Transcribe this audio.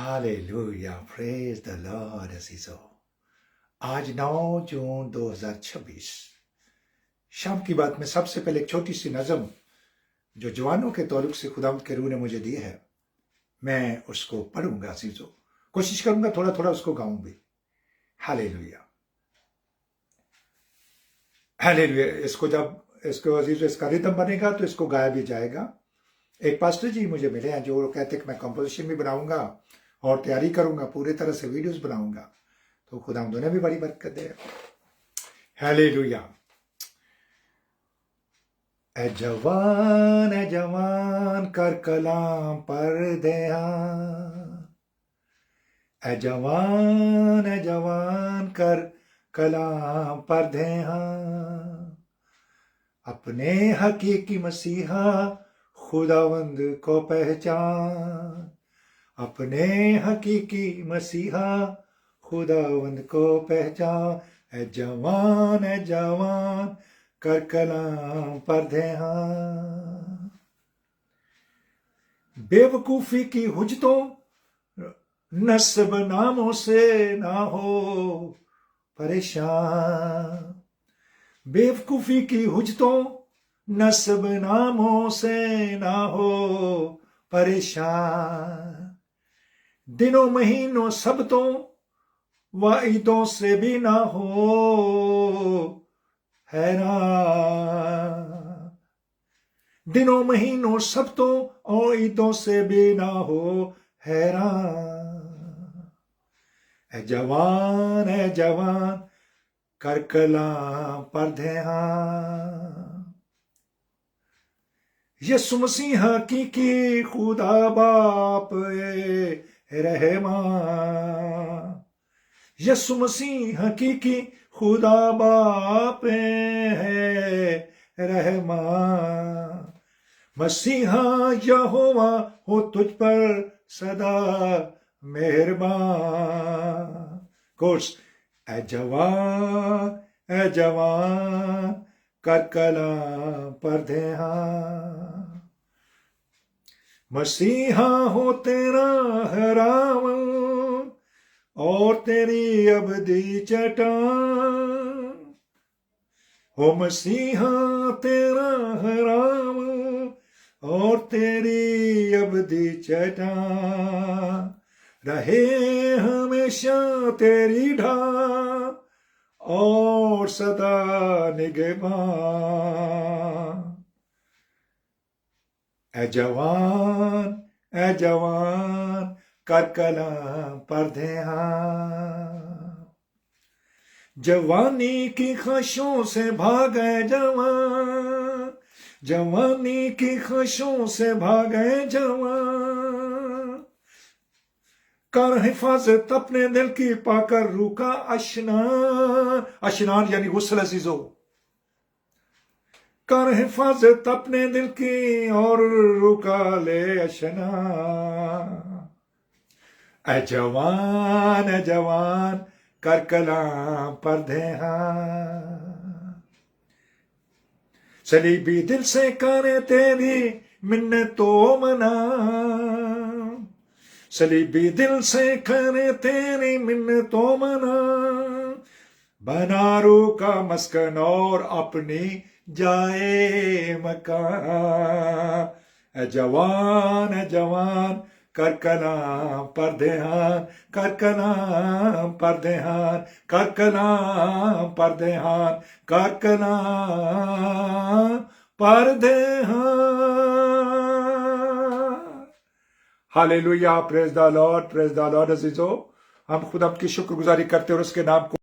Hallelujah, praise the lord अजीजों। आज 9 जून 2026 शाम की बात में सबसे पहले एक छोटी सी नज़म जो जवानों के ताल्लुक से खुदावंद के रूह ने मुझे दी है, मैं उसको पढ़ूंगा अजीजों। कोशिश करूंगा थोड़ा थोड़ा उसको गाऊं भी। Hallelujah, hallelujah. इसको अजीजों इसका रिदम बनेगा तो इसको गाया भी जाएगा। एक पास्टर जी मुझे मिले हैं जो कहते कि मैं कंपोजिशन भी बनाऊंगा और तैयारी करूंगा, पूरी तरह से वीडियोस बनाऊंगा, तो खुदावंद ने भी बड़ी बरकत दे। हालेलुया। ए जवान कर कलाम पर ध्यान, ए जवान कर कलाम पर ध्यान, अपने हकीकी मसीहा खुदावंद को पहचान, अपने हकीकी मसीहा खुदावंद को पहचान। ए जवान कर कलाम पर ध्यान, बेवकूफी की हुज्जतों नस्ब नामों से ना हो परेशान, बेवकूफी की हुज्जतों नस्ब नामों से ना हो परेशान, दिनों महीनों सबतों वाइदों से भी ना हो हैरान, दिनों महीनों सबतों और ईदों से भी ना हो हैरान। ए जवान कर कलाम पर ध्यान, यीशु मसीह हकीकी खुदा बाप रहमान, यीशु मसीह हकीकी खुदा बाप है रहमान, मसीहा यहोवा हो तुझ पर सदा मेहरबान। कोर्स ए जवान कर कलाम पर ध्यान, मसीहा हो तेरा हराम और तेरी अबदी चट्टान, हो मसीहा तेरा हराम और तेरी अबदी चट्टान, रहे हमेशा तेरी ढाल और सदा निगहबान। ए जवान कर कलाम पर ध्यान, जवानी की ख्वाहिशों से भागे जवान, जवानी की ख्वाहिशों से भागे जवान, कर हिफाजत अपने दिल की पाकर रूह का अशनान, अशनान यानी गुस्ल अजीजों, कर हिफाजत अपने दिल की और रूह का ले अशनान। ए जवान कर कलाम पर ध्यान, सलीबी दिल से करे तेरी मिन्नतों मना, सलीबी दिल से करे तेरी मिन्नतों मना, बना रूह का मस्कन और अपनी जाए मकान। ए जवान कर कलाम पर ध्यान, कर कलाम पर ध्यान, कर कलाम पर ध्यान, कर कलाम पर ध्यान। हालेलुया, प्रेज द लॉर्ड अजीजों। हम खुदा की शुक्रगुजारी करते हैं और उसके नाम को